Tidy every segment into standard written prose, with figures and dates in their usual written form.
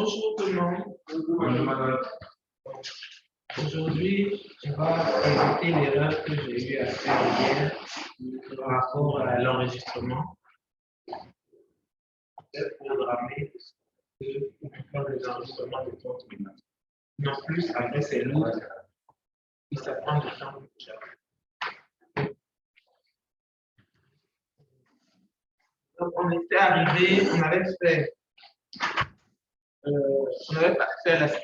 Bonjour tout le monde. Bonjour madame. Aujourd'hui, on va éviter l'erreur que j'ai eu à faire hier par rapport à l'enregistrement. Peut-être programmer pour faire les enregistrements de 30 minutes. Non plus, après c'est lourd et ça prend du temps. Donc on était arrivé, on avait fait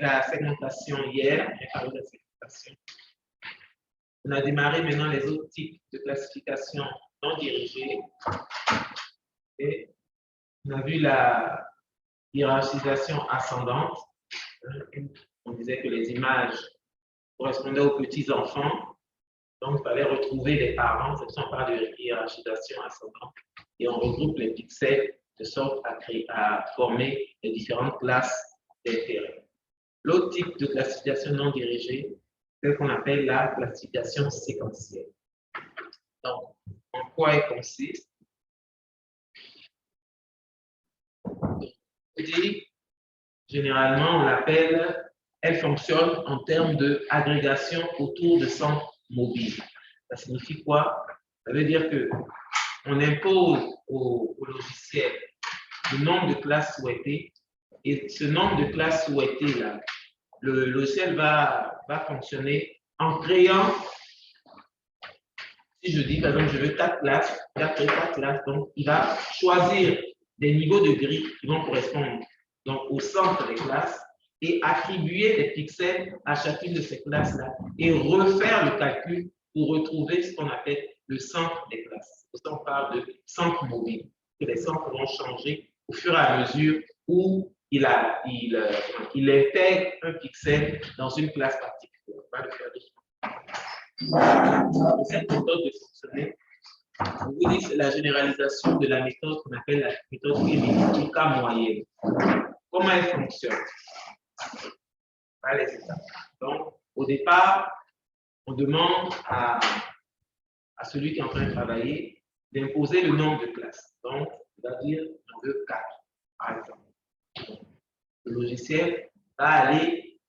la segmentation hier, on a parlé de la segmentation. On a démarré maintenant les autres types de classification non dirigée. Et on a vu la hiérarchisation ascendante. On disait que les images correspondaient aux petits-enfants. Donc, il fallait retrouver les parents. C'est pour ça qu'on parle de hiérarchisation ascendante. Et on regroupe les pixels de sorte à former les différentes classes d'intérêt. L'autre type de classification non dirigée, c'est ce qu'on appelle la classification séquentielle. Donc, en quoi elle consiste? Généralement, on l'appelle, elle fonctionne en termes d'agrégation autour de centres mobiles. Ça signifie quoi? Ça veut dire qu'on impose au logiciel le nombre de classes souhaitées et ce nombre de classes souhaitées-là, le logiciel va fonctionner en créant, si je dis par exemple je veux 4 classes, il va créer 4 classes, donc il va choisir des niveaux de grille qui vont correspondre donc, au centre des classes et attribuer des pixels à chacune de ces classes-là et refaire le calcul pour retrouver ce qu'on appelle le centre des classes. C'est pour ça qu'on parle de centre mobile, que les centres vont changer au fur et à mesure où il intègre un pixel dans une classe particulière. On va le faire doucement. Cette méthode de fonctionner, on vous dit que c'est la généralisation de la méthode qu'on appelle la méthode elliptica moyenne. Comment elle fonctionne? Voilà les étapes. Donc, au départ, on demande à celui qui est en train de travailler d'imposer le nombre de classes. Donc, il va dire, j'en veux 4, par exemple. Le logiciel va aller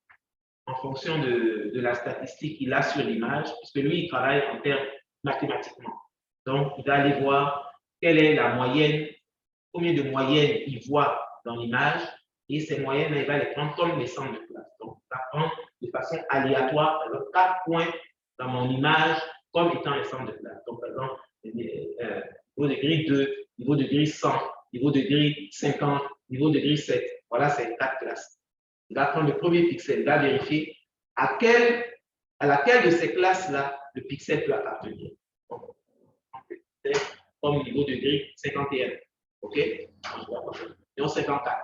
en fonction de la statistique qu'il a sur l'image, puisque lui, il travaille en termes mathématiquement. Donc, il va aller voir quelle est la moyenne, combien de moyennes il voit dans l'image, et ces moyennes, il va les prendre comme les centres de classe. Donc, il va prendre de façon aléatoire, par exemple, 4 points dans mon image comme étant les centres de classe. Donc, par exemple, niveau de grille 2, niveau de grille 100, niveau de grille 50, niveau de grille 7. Voilà, c'est 4 classes. Il va prendre le premier pixel, il va vérifier à laquelle de ces classes-là le pixel peut appartenir. Donc, comme niveau de grille 51. OK? Donc, 54.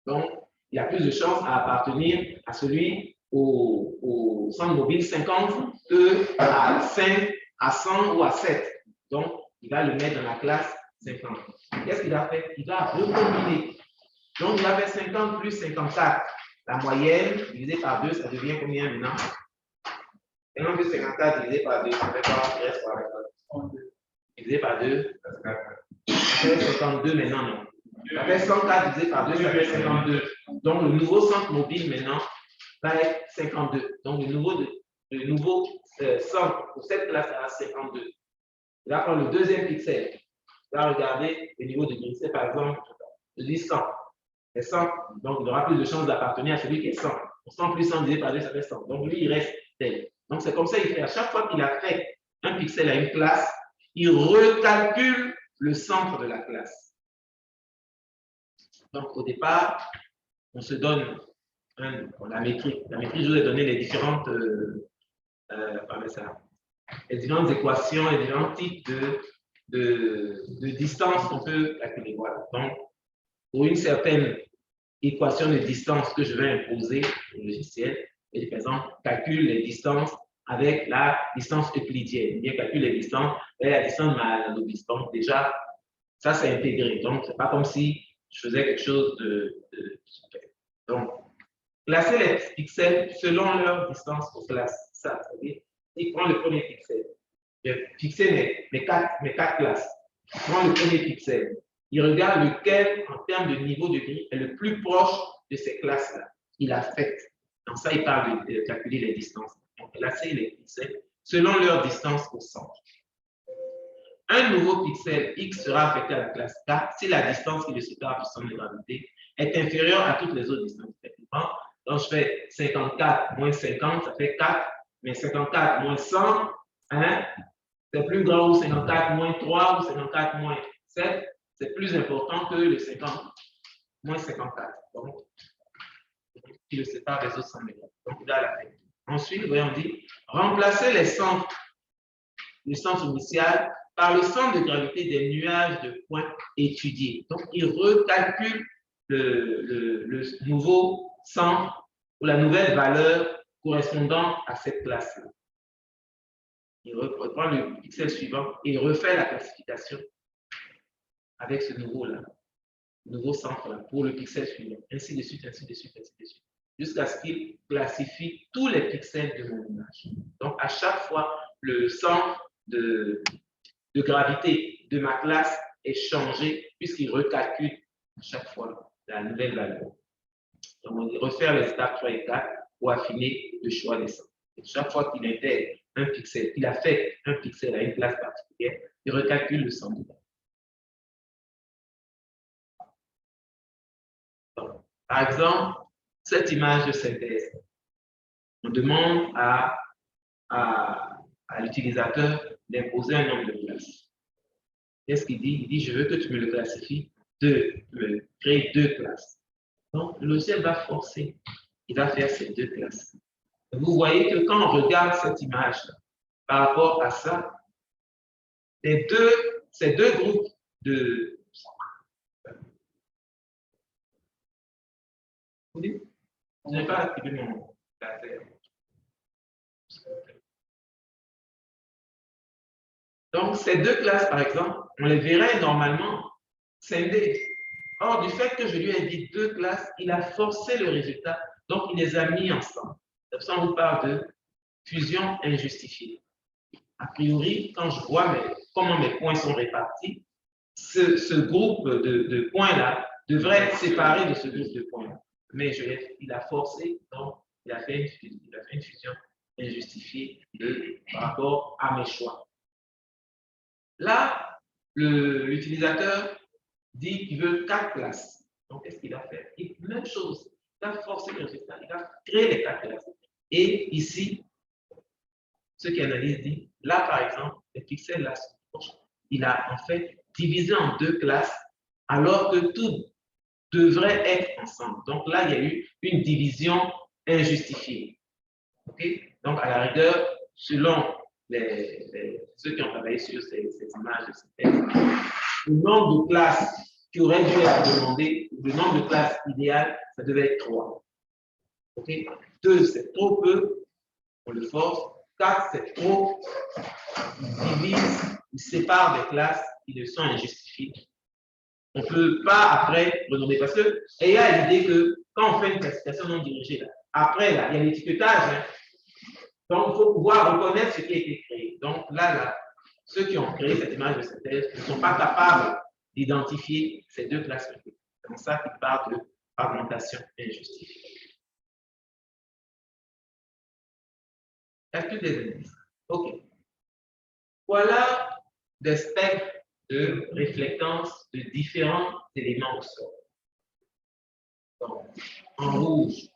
Donc, il y a plus de chances à appartenir à celui au centre mobile 50 que à 5, à 100 ou à 7. Donc, il va le mettre dans la classe 50. Qu'est-ce qu'il a fait? Il va recombiner. Donc, il a fait 50 plus 54. La moyenne divisée par 2, ça devient combien maintenant? 50 plus 54 divisé par 2, ça fait quoi? Il reste quoi? Divisé par 2, ça fait 52 maintenant, non? Ça fait 104 divisé par 2, ça fait 52. Donc, le nouveau centre mobile maintenant va être 52. Donc, le nouveau centre pour cette classe sera 52. Il va prendre le deuxième pixel. Il va regarder le niveau de grille. Par exemple, je dis 100. C'est 100. Donc, il aura plus de chances d'appartenir à celui qui est 100. 100 plus 100 divisé par 2, ça fait 100. Donc, lui, il reste tel. Donc, c'est comme ça qu'il fait. À chaque fois qu'il a fait un pixel à une classe, il recalcule le centre de la classe. Donc, au départ, on se donne la métrique. La métrique, je vous ai donné les différentes, les différentes équations, les différents types de distance qu'on peut calculer. Voilà. Donc, pour une certaine équation de distance que je vais imposer au logiciel, et par exemple, calcule les distances avec la distance euclidienne. Il calcule les distances avec la distance Mahalanobis. Donc, déjà, ça, c'est intégré. Donc, ce n'est pas comme si je faisais quelque chose de super. Donc, classer les pixels selon leur distance aux classes. Ça, c'est-à-dire, il prend le premier pixel. J'ai fixé mes quatre classes. Il prend le premier pixel. Il regarde lequel, en termes de niveau de grille, est le plus proche de ces classes-là. Il affecte. Dans ça, il parle de calculer les distances. Donc, classer les pixels selon leur distance au centre. Un nouveau pixel X sera affecté à la classe K si la distance qui le sépare du centre de gravité est inférieure à toutes les autres distances. Donc, je fais 54 moins 50, ça fait 4, mais 54 moins 100, hein, c'est plus grand, ou 54 moins 3, ou 54 moins 7, c'est plus important que le 50 moins 54. Donc, qui le sépare des autres 100 mètres. Donc, il a la fin. Ensuite, voyons, on dit remplacer le centre initial par le centre de gravité des nuages de points étudiés. Donc, il recalcule le nouveau centre ou la nouvelle valeur correspondant à cette classe-là. Il reprend le pixel suivant et refait la classification avec ce nouveau centre-là pour le pixel suivant. Ainsi de suite, ainsi de suite, ainsi de suite. Jusqu'à ce qu'il classifie tous les pixels de mon image. Donc, à chaque fois, le centre de gravité de ma classe est changé puisqu'il recalcule à chaque fois la nouvelle valeur. Donc, on va refaire les étapes 3 et 4 pour affiner le choix des centres. Et chaque fois qu'il intègre un pixel, qu'il affecte un pixel à une classe particulière, il recalcule le centre de gravité. Donc, par exemple, cette image de synthèse, on demande à l'utilisateur d'imposer un nombre de classes. Qu'est-ce qu'il dit? Il dit, je veux que tu me le classifies, me créer 2 classes. Donc, le logiciel va forcer. Il va faire ces 2 classes. Vous voyez que quand on regarde cette image par rapport à ça, ces deux groupes de... Je n'ai pas activé mon laser. Donc, ces 2 classes, par exemple, on les verrait normalement scindées. Or, du fait que je lui ai dit 2 classes, il a forcé le résultat, donc il les a mis ensemble. Donc, ça, on vous parle de fusion injustifiée. A priori, quand je vois comment mes points sont répartis, ce groupe de points-là devrait être séparé de ce groupe de points-là. Mais il a forcé, donc il a fait une fusion injustifiée par rapport à mes choix. Là, l'utilisateur dit qu'il veut 4 classes. Donc, qu'est-ce qu'il a fait? Même chose. Il a forcé le résultat. Il a créé les 4 classes. Et ici, ce qui analyse dit, là, par exemple, les pixels, là, il a en fait divisé en 2 classes, alors que tout devrait être ensemble. Donc là, il y a eu une division injustifiée. Okay? Donc, à la rigueur, selon ceux qui ont travaillé sur ces images de synthèse, le nombre de classes qui aurait dû être demandé, le nombre de classes idéal, ça devait être 3. Okay? 2, c'est trop peu, on le force. 4, c'est trop, il divise, il sépare des classes qui ne sont injustifiées. On ne peut pas après renommer parce que il y a l'idée que quand on fait une classification non dirigée, là, après, là, il y a l'étiquetage. Hein. Donc, il faut pouvoir reconnaître ce qui a été créé. Donc, là, ceux qui ont créé cette image de synthèse ne sont pas capables d'identifier ces 2 classes. C'est comme ça qu'ils parlent de fragmentation injustifiée. Calcul des indices. OK. Voilà des spectres de réflectance de différents éléments au sol. Donc, en rouge,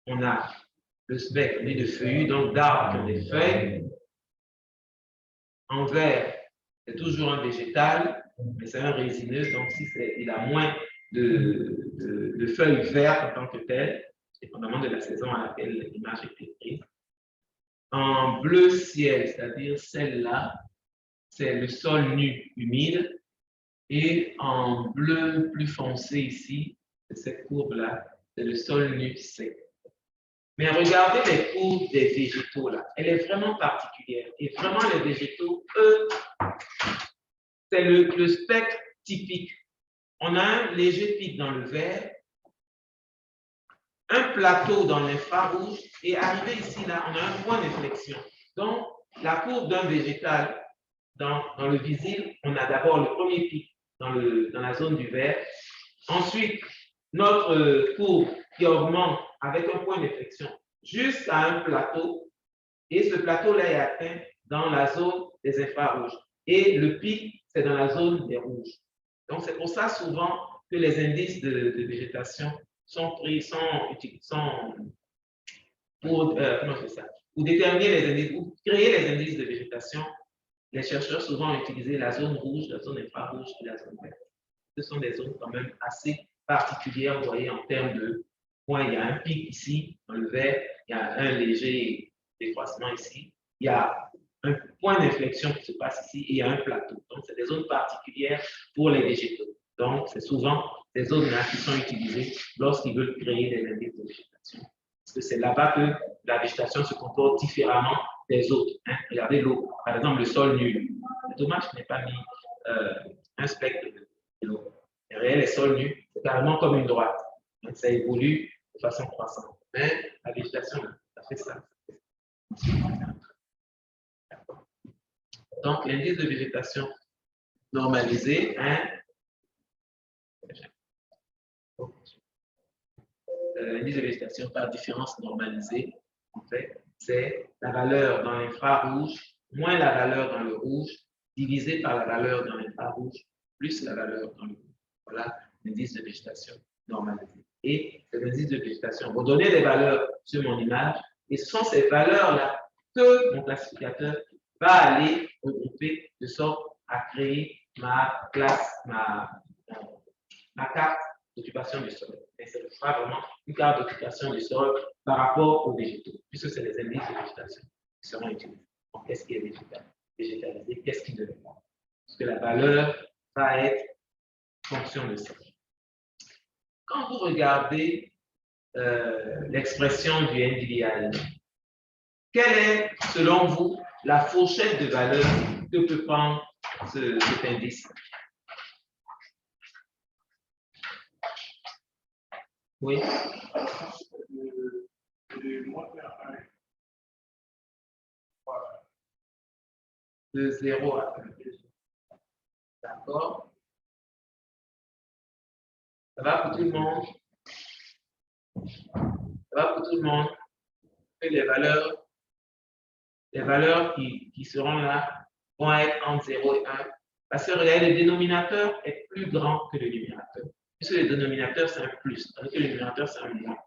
on a le spectre de feuillus, donc d'arbres qui ont des feuilles. En vert, c'est toujours un végétal, mais c'est un résineux, donc si il a moins de feuilles vertes en tant que telles, dépendamment de la saison à laquelle l'image a été prise. En bleu ciel, c'est-à-dire celle-là, c'est le sol nu humide. Et en bleu plus foncé ici, c'est cette courbe-là, c'est le sol nu sec. Mais regardez les courbes des végétaux là, elle est vraiment particulière. Et vraiment les végétaux, eux, c'est le spectre typique. On a un léger pic dans le vert, un plateau dans l'infrarouge, et arrivé ici là, on a un point d'inflexion. Donc, la courbe d'un végétal dans le visible, on a d'abord le premier pic dans la zone du vert. Ensuite, notre courbe qui augmente avec un point d'inflexion jusqu'à un plateau, et ce plateau-là est atteint dans la zone des infrarouges. Et le pic, c'est dans la zone des rouges. Donc, c'est pour ça souvent que les indices de végétation sont pris, pour, comment je fais ça? Pour déterminer les indices, pour créer les indices de végétation, les chercheurs souvent ont utilisé la zone rouge, la zone infrarouge et la zone verte. Ce sont des zones quand même assez particulières, vous voyez, en termes de points. Il y a un pic ici, dans le vert, il y a un léger décroissement ici, il y a un point d'inflexion qui se passe ici et il y a un plateau. Donc, c'est des zones particulières pour les végétaux. Donc, c'est souvent ces zones-là qui sont utilisées lorsqu'ils veulent créer des indices de végétation. Parce que c'est là-bas que la végétation se comporte différemment des autres. Hein. Regardez l'eau, par exemple, le sol nul. C'est dommage que je n'ai pas mis un spectre de l'eau. Le réel est sol nu, c'est carrément comme une droite. Donc, ça évolue de façon croissante. Mais la végétation, ça fait ça. Donc, l'indice de végétation normalisé, hein, l'indice de végétation par différence normalisée, en fait, c'est la valeur dans l'infrarouge moins la valeur dans le rouge divisé par la valeur dans l'infrarouge plus la valeur dans le rouge. Voilà l'indice de végétation normalisé. Et cet indice de végétation va donner des valeurs sur mon image et ce sont ces valeurs-là que mon classificateur va aller regrouper de sorte à créer ma classe, ma carte d'occupation du sol. Et ce sera vraiment une carte d'occupation du sol par rapport aux végétaux, puisque c'est les indices de végétation qui seront utilisés. Donc, qu'est-ce qui est végétalisé, qu'est-ce qui ne l'est pas? Parce que la valeur va être fonction de ça. Quand vous regardez l'expression du NDVI, quelle est, selon vous, la fourchette de valeur que peut prendre cet indice? Oui. De 0 à 1. D'accord? Ça va pour tout le monde? Ça va pour tout le monde? Que les valeurs qui seront là vont être entre 0 et 1. Parce que regardez, le dénominateur est plus grand que le numérateur. Puisque le dénominateur, c'est un plus, tandis que le numérateur, c'est un moins.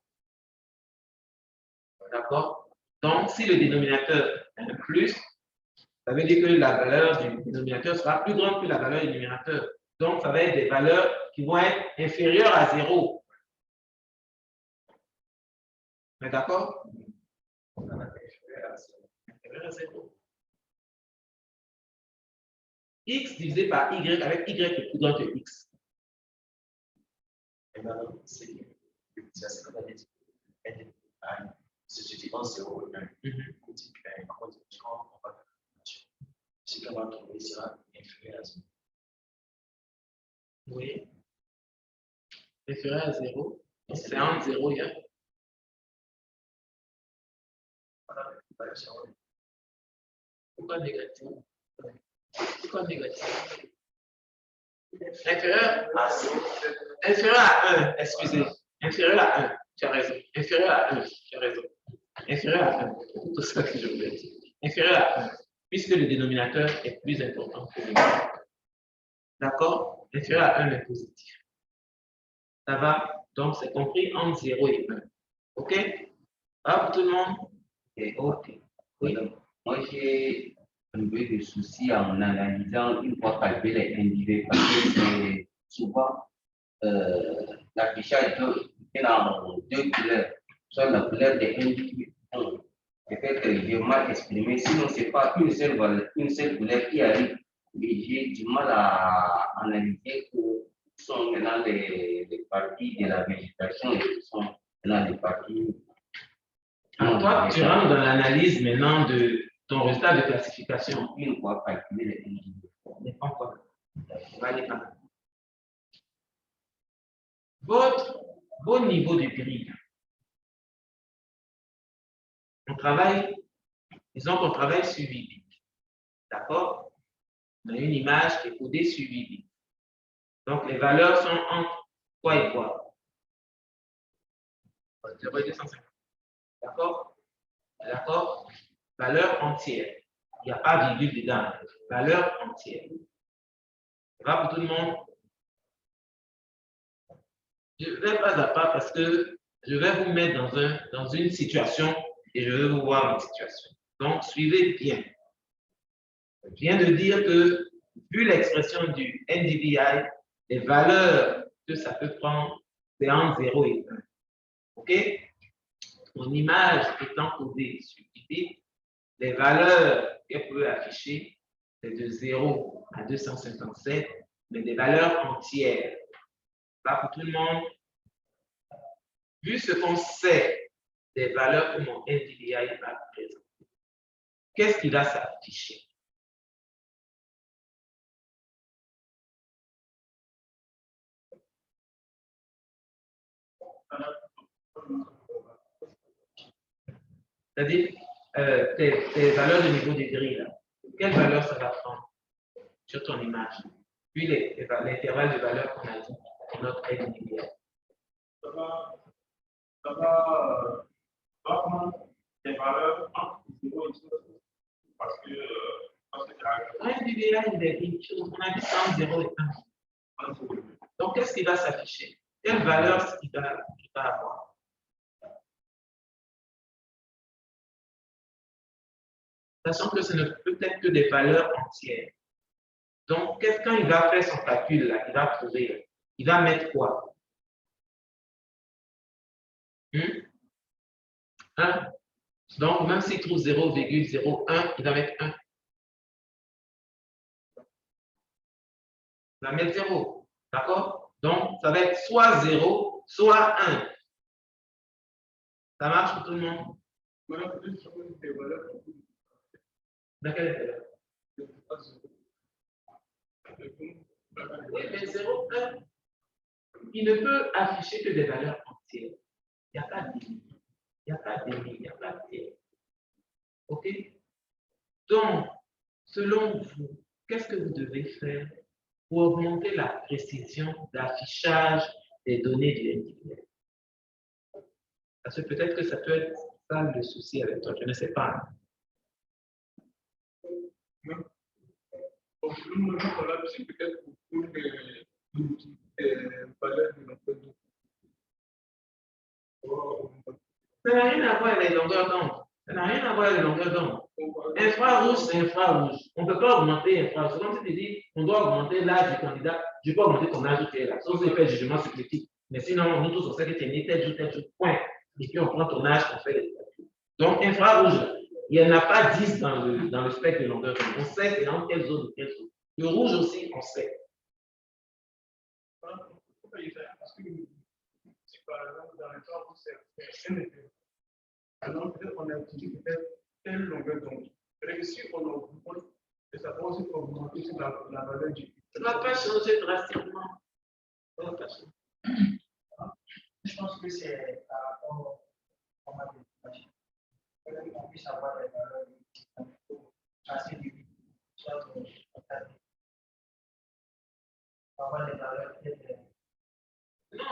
D'accord? Donc, si le dénominateur est un plus, ça veut dire que la valeur du dénominateur sera plus grande que la valeur du numérateur. Donc, ça va être des valeurs qui vont être inférieures à 0. Mais d'accord? Inférieure à 0. X divisé par Y avec Y est plus grand que X. C'est en 0 et 1. Ce qu'on va trouver sera inférieur à 0. Oui. Inférieur à 0. C'est entre 0 et 1. Pourquoi négatif? Pourquoi négatif? Inférieur à 1, excusez. Inférieur à 1, tu as raison. Inférieur à 1, tu as raison. Inférieur à 1, c'est tout ça que je voulais dire. Inférieur à 1, puisque le dénominateur est plus important que le numérateur. D'accord? Inférieur à 1 est positif. Ça va? Donc, c'est compris entre 0 et 1. OK? Ça va pour tout le monde? OK. Oui. Moi, j'ai un peu de soucis en analysant une fois calculé les individus parce que c'est souvent l'affichage est dans deux couleurs, soit la couleur des individus. Peut-être que j'ai mal exprimé, sinon ce n'est pas une seule couleur qui arrive. Et j'ai du mal à analyser où sont maintenant les parties de la végétation et où sont maintenant les parties. Alors, toi, tu rentres dans l'analyse maintenant de ton résultat de classification. Une fois calculé les individus. Mais pas encore. On va aller par là. Votre niveau de grille. On travaille, disons qu'on travaille sur 8 bits. D'accord? On a une image qui est codée sur 8 bits. Donc, les valeurs sont entre quoi et quoi? 0 et 250. D'accord? D'accord? Valeur entière. Il n'y a pas de virgule dedans. Valeur entière. Ça va pour tout le monde? Je vais pas à pas parce que je vais vous mettre dans une situation et je vais vous voir une situation. Donc, suivez bien. Je viens de dire que, vu l'expression du NDVI, les valeurs que ça peut prendre, c'est entre 0 et 1. OK? Mon image étant codée sur Pipit, les valeurs qu'elle peut afficher, c'est de 0 à 257, mais des valeurs entières. Pas pour tout le monde. Vu ce qu'on sait des valeurs que mon NDVI va présenter, qu'est-ce qui va s'afficher? C'est-à-dire, tes valeurs de niveau de grille, là, quelle valeur ça va prendre sur ton image? Puis l'intervalle de valeurs qu'on a dit pour notre NDVI. Ça va prendre des valeurs entre 0 et 0 parce que NDVI, il est une chose, on a dit entre 0 et 1. Donc, qu'est-ce qui va s'afficher? Quelle valeur il va avoir? Sachant que ce ne peut être que des valeurs entières. Donc, quand il va faire son calcul, là, il va trouver, il va mettre quoi? 1. Donc, même s'il trouve 0,01, il va mettre 1. Il va mettre 0. D'accord? Donc, ça va être soit 0, soit 1. Ça marche pour tout le monde? Dans quelle valeur? 0, 1. Il ne peut afficher que des valeurs entières. Il n'y a pas de limite. Il n'y a pas de demi, il n'y a pas de tiers. OK? Donc, selon vous, qu'est-ce que vous devez faire pour augmenter la précision d'affichage des données du NDVI? Parce que peut-être que ça peut être ça le souci avec toi, je ne sais pas. Donc, le moment là, c'est peut-être pour des valeurs de l'entreprise. Ça n'a rien à voir avec les longueurs d'onde. Ça n'a rien à voir avec les longueurs d'onde. Infrarouge, c'est infrarouge. On ne peut pas augmenter infrarouge. Comme tu te dis, on doit augmenter l'âge du candidat. Je peux augmenter ton âge qui est là. Sauf si fait jugement subjectif. Mais sinon, nous tous, on sait que tu es né tel jour, point. Et puis, on prend ton âge, on fait les calculs. Donc, infrarouge, il n'y en a pas 10 dans le spectre de longueur d'onde. On sait c'est dans quelle zone ou quelle zone. Le rouge aussi, on sait. Parce que si par exemple, dans le temps où c'est un effet, alors peut-être qu'on a utilisé peut-être telle longueur d'onde. Et si on augmente, ça va aussi augmenter sur la valeur du. Ça ne va pas changer drastiquement. Ça ne va pas changer. Je pense que c'est par rapport au format de l'image. On puisse avoir des valeurs assez différentes, soit avoir des valeurs non,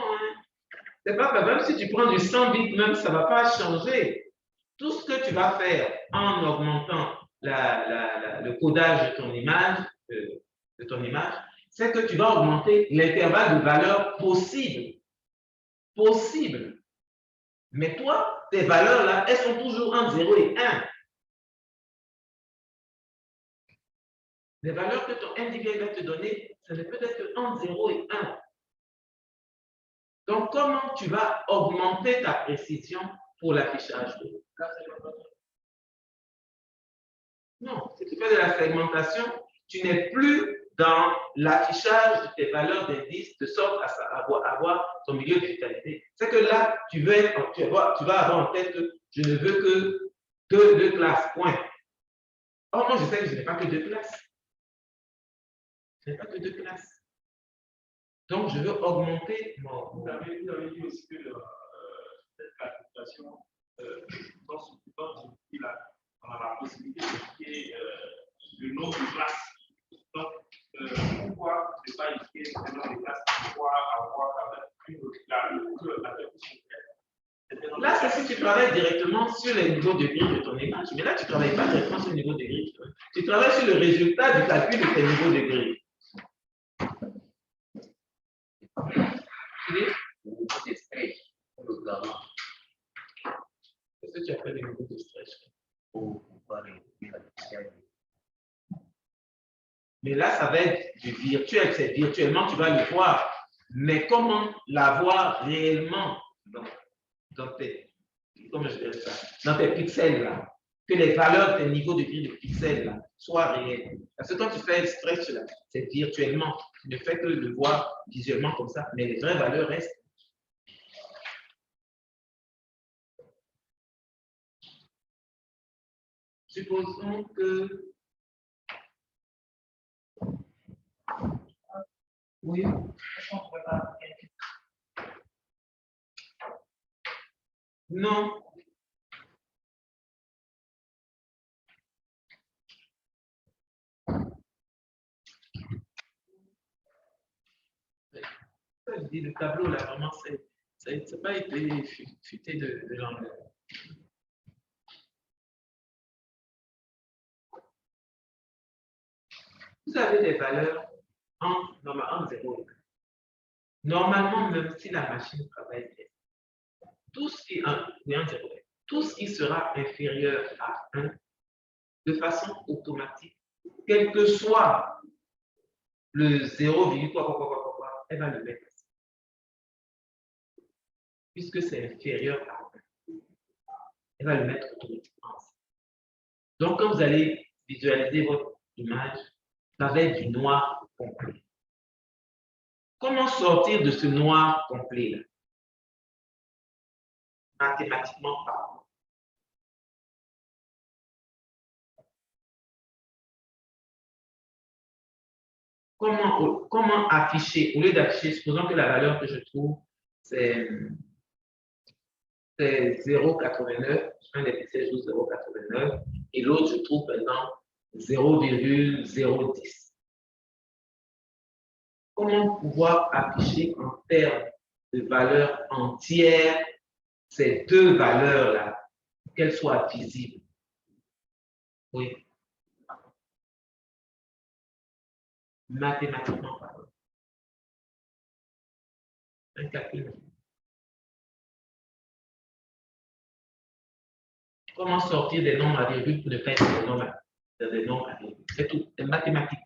c'est pas grave. Même si tu prends du 100 bits, même ça ne va pas changer. Tout ce que tu vas faire en augmentant le codage de ton image, c'est que tu vas augmenter l'intervalle de valeur possible. Possible. Mais toi, tes valeurs-là, elles sont toujours entre 0 et 1. Les valeurs que ton NDVI va te donner, ça ne peut être que entre 0 et 1. Donc, comment tu vas augmenter ta précision pour l'affichage? Non, si tu fais de la segmentation, tu n'es plus dans l'affichage de tes valeurs d'indice de sorte à avoir ton milieu de vitalité. C'est que là, tu vas avoir en tête que je ne veux que deux classes, point. Or, moi, je sais que je n'ai pas que 2 classes. Je n'ai pas que 2 classes. Donc, je veux augmenter mon. Vous avez dit aussi que cette classification, dans ce qui on a la possibilité d'indiquer le nombre de classes. Donc, pourquoi ne pas indiquer le nombre de classes? Pourquoi avoir quand même une autre classe? La réponse est travailles directement sur les niveaux de grille de ton image, mais là, tu ne travailles pas directement sur le niveau de grille. Tu travailles sur le résultat du calcul de tes niveaux de grille. Le niveau de stress pour le gamin. Qu'est-ce que tu appelles le niveau de stress? Pour pouvoir réduire la poussière. Mais là, ça va être du virtuel. C'est virtuellement, tu vas le voir. Mais comment l'avoir réellement dans tes, comment je dirais ça, dans tes pixels là? Que les valeurs, tes niveaux de grille de pixels là, soient réels. Parce que quand tu fais le stretch là, c'est virtuellement. Tu ne fais que le voir visuellement comme ça, mais les vraies valeurs restent. Supposons que. Oui. Non. Je dis, le tableau, là, vraiment, ça n'a pas été futé de l'anglais. Vous avez des valeurs en 0 et 1. Normalement, même si la machine travaille bien, tout ce qui est tout ce qui sera inférieur à 1, de façon automatique, quel que soit le 0, elle va le mettre. Puisque c'est inférieur à 1, elle va le mettre automatiquement. Donc, quand vous allez visualiser votre image, ça va être du noir complet. Comment sortir de ce noir complet-là? Mathématiquement parlant. Comment afficher, au lieu d'afficher, supposons que la valeur que je trouve, c'est 0,89, un des pixels joue 0,89, et l'autre, je trouve, par exemple, 0,010. Comment pouvoir afficher en termes de valeurs entières ces deux valeurs-là, qu'elles soient visibles? Oui. Mathématiquement parlant. Un calcul. Comment sortir des nombres à virgule pour ne pas être des nombres à virgule? C'est tout, c'est mathématique.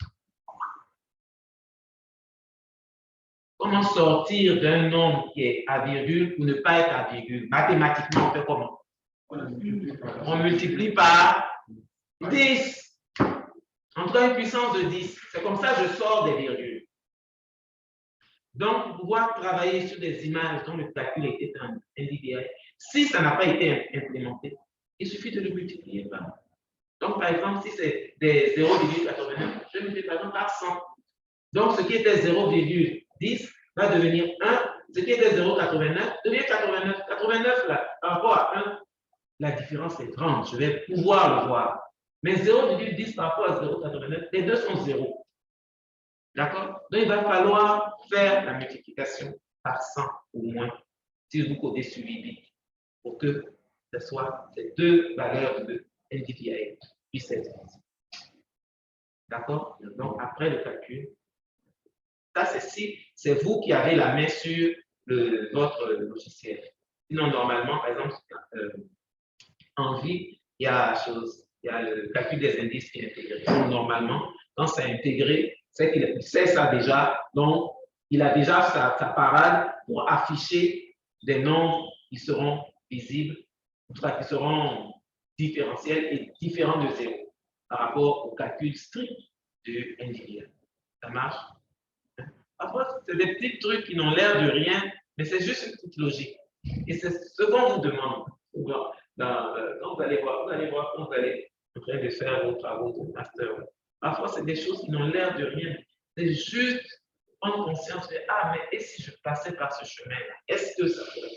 Comment sortir d'un nombre qui est à virgule pour ne pas être à virgule? Mathématiquement, on fait comment? On multiplie par 10. Entre une puissance de 10. C'est comme ça que je sors des virgules. Donc, pour pouvoir travailler sur des images dont le calcul était individuel, si ça n'a pas été implémenté, il suffit de le multiplier par. Donc, par exemple, si c'est des 0,89, je multiplie par exemple par 100. Donc, ce qui était 0,10 va devenir 1. Ce qui était 0,89 devient 89. 89, là, par rapport à 1, la différence est grande. Je vais pouvoir le voir. Mais 0,10 par rapport à 0,89, les deux sont 0. D'accord? Donc, il va falloir faire la multiplication par 100 au moins, si vous codez sur 8 bits, pour que ce soit ces deux valeurs de NDVI puissent être visibles. D'accord? Donc, après le calcul, ça, c'est si c'est vous qui avez la main sur votre logiciel. Sinon, normalement, par exemple, en vie, il y a le calcul des indices qui est intégré. Donc, normalement, quand c'est intégré, c'est qu'il sait ça déjà. Donc, il a déjà sa parade pour afficher des nombres qui seront visibles, enfin, qui seront différentiels et différents de 0 par rapport au calcul strict du individu. Ça marche? Après, c'est des petits trucs qui n'ont l'air de rien, mais c'est juste une petite logique. Et c'est ce qu'on vous demande. Quand vous allez voir, quand vous allez en train de faire vos travaux de master. Parfois, c'est des choses qui n'ont l'air de rien. C'est juste prendre conscience de ah, mais et si je passais par ce chemin-là, est-ce que ça pourrait?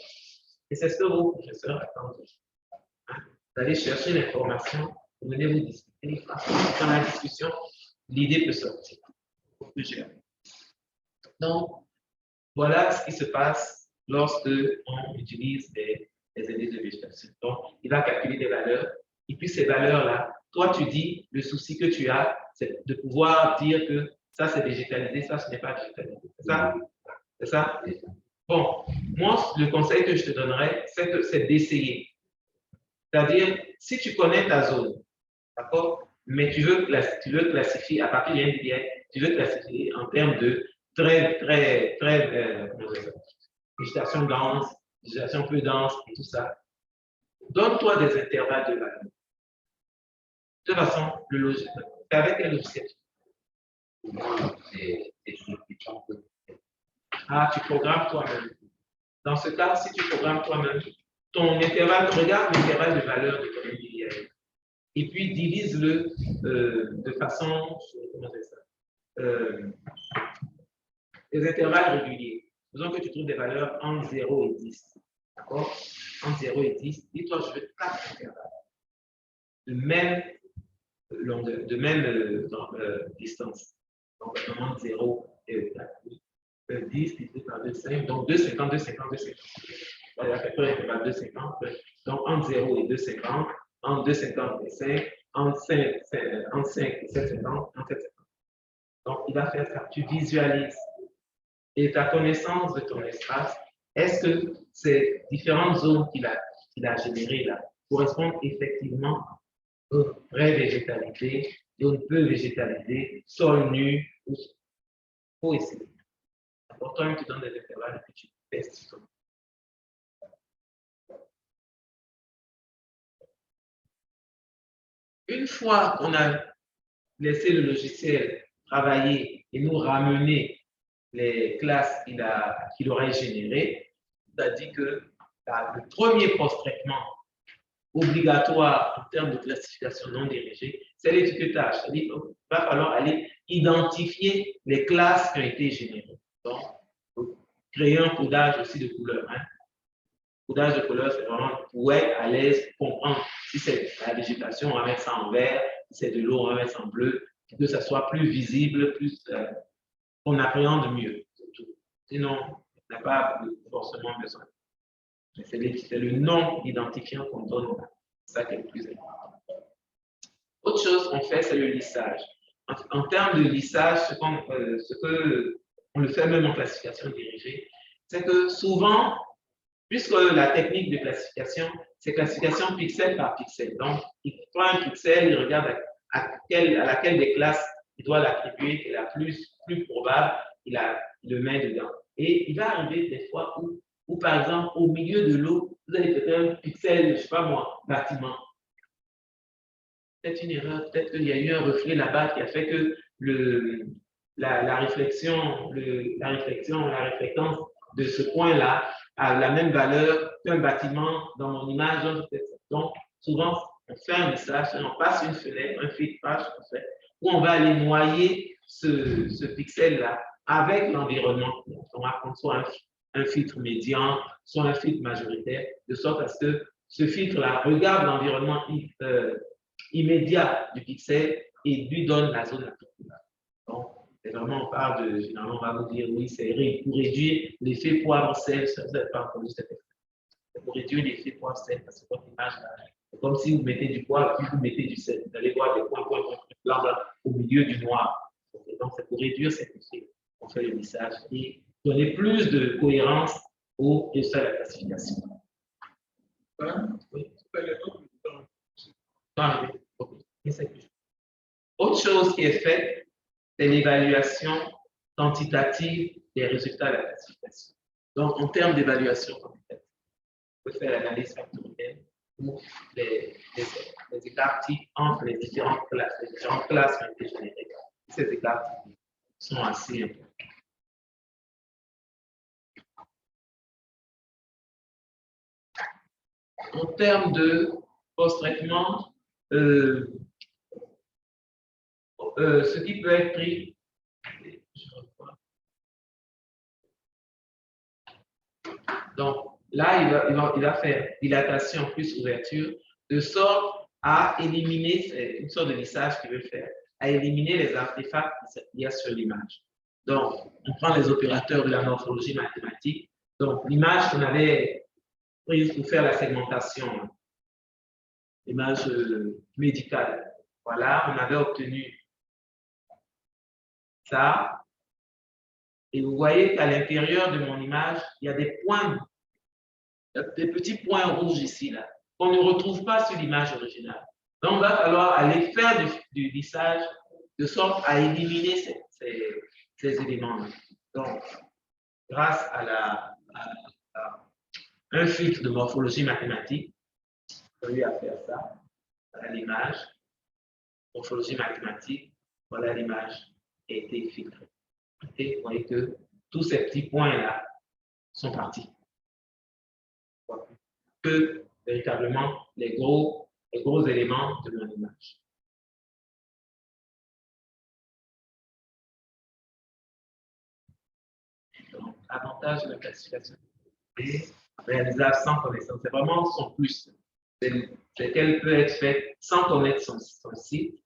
Et c'est ce que vos professeurs attendent. Hein? Vous allez chercher l'information, vous venez vous discuter. Dans la discussion, l'idée peut sortir. Donc, voilà ce qui se passe lorsque on utilise des les indices de végétation. Donc, il va calculer des valeurs. Et puis, ces valeurs-là, toi, tu dis, le souci que tu as, c'est de pouvoir dire que ça, c'est végétalisé, ça, ce n'est pas végétalisé. C'est ça? C'est ça? Bon, moi, le conseil que je te donnerais, c'est d'essayer. C'est-à-dire, si tu connais ta zone, d'accord, mais tu veux classifier à partir d'individuel, tu veux classifier en termes de très, végétation dense, végétation peu dense et tout ça. Donne-toi des intervalles de valeur. De toute façon, le logiciel, c'est avec quel logiciel? Ah, tu programmes toi-même. Dans ce cas, si tu programmes toi-même, ton intervalle, regarde l'intervalle de valeur de ton individuel. Et puis divise-le de façon, comment dire ça, des intervalles réguliers. Faisons que tu trouves des valeurs entre 0 et 10. D'accord? Entre 0 et 10, dis-toi, je veux 4 intervalles de même longueur, de même distance. Donc, entre 0 et 10 divisé par 2,5, donc 2,50, 2,50, 2,50. Il y a quelque chose qui va 2,50. Donc, entre 0 et 2,50, entre 2,50 et 5, entre 5 et 7,50, entre 7,50. Donc, il va faire ça. Tu visualises. Et ta connaissance de ton espace, est-ce que ces différentes zones qu'il a générées là correspondent effectivement à une vraie végétalité, une peu végétalisée, sol nu, il faut essayer. Important, tu donnes des intervalles et tu testes. Une fois qu'on a laissé le logiciel travailler et nous ramener les classes qu'il aurait générées, c'est-à-dire que le premier post-traitement obligatoire en termes de classification non dirigée, c'est l'étiquetage. C'est-à-dire qu'il va falloir aller identifier les classes qui ont été générées. Donc, créer un codage aussi de couleurs. Hein. Le codage de couleurs, c'est vraiment pour être à l'aise, comprendre si c'est la végétation, on va mettre ça en vert, si c'est de l'eau, on va mettre ça en bleu, pour que ça soit plus visible, plus qu'on appréhende mieux. Sinon, on n'a pas forcément besoin. C'est le nom identifiant qu'on donne. C'est ça qui est le plus important. Autre chose qu'on fait, c'est le lissage. En termes de lissage, ce que on le fait même en classification dirigée, c'est que souvent, puisque la technique de classification, c'est classification pixel par pixel. Donc, il prend un pixel, il regarde à laquelle des classes il doit l'attribuer, qui est la plus probable, il le met dedans. Et il va arriver des fois où, par exemple, au milieu de l'eau, vous allez faire un pixel, je ne sais pas moi, bâtiment. Peut-être une erreur, peut-être qu'il y a eu un reflet là-bas qui a fait que la réflexion, la réflectance de ce point-là a la même valeur qu'un bâtiment dans mon image. Donc, souvent, on fait un lissage, on passe une fenêtre, un filtrage, où on va aller noyer ce pixel-là avec l'environnement. On va prendre soit un filtre médian, soit un filtre majoritaire, de sorte à ce que ce filtre-là regarde l'environnement immédiat du pixel et lui donne la zone la plus probable. Donc, c'est vraiment, on parle de, généralement, on va vous dire, oui, c'est pour réduire l'effet poivre-sel, ça vous n'avez pas entendu cet effet. C'est pour réduire l'effet poivre-sel, parce que votre image, c'est comme si vous mettez du poivre, puis vous mettez du sel. Vous allez voir des points blancs au milieu du noir. Donc, c'est pour réduire cet effet. On fait le lissage et donner plus de cohérence au résultat de la classification. Hein? Oui. Autre chose qui est faite, c'est l'évaluation quantitative des résultats de la classification. Donc, en termes d'évaluation quantitative, on peut faire l'analyse factorielle ou les écarts types entre les différentes classes qui ont été générées. Ces écarts sont assez importants. En termes de post-traitement, ce qui peut être pris, donc là, il va faire dilatation plus ouverture, de sorte à éliminer, une sorte de lissage qu'il veut faire, à éliminer les artefacts qu'il y a sur l'image. Donc, on prend les opérateurs de la morphologie mathématique. Donc, l'image qu'on avait prise pour faire la segmentation, l'image médicale. Voilà, on avait obtenu ça. Et vous voyez qu'à l'intérieur de mon image, il y a des points, des petits points rouges ici, là, qu'on ne retrouve pas sur l'image originale. Donc, il va falloir aller faire du lissage de sorte à éliminer ces éléments-là. Donc, grâce à un filtre de morphologie mathématique, on a eu à faire ça. Voilà l'image, morphologie mathématique, voilà l'image a été filtrée. Et vous voyez que tous ces petits points-là sont partis. Que véritablement les gros éléments de mon image. Donc, avantage de la classification réalisable sans connaissance. C'est vraiment son plus. C'est qu'elle peut être faite sans connaître son site.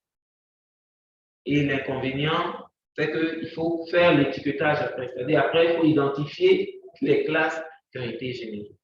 Et l'inconvénient, c'est qu'il faut faire l'étiquetage après. C'est-à-dire, après, il faut identifier les classes qui ont été générées.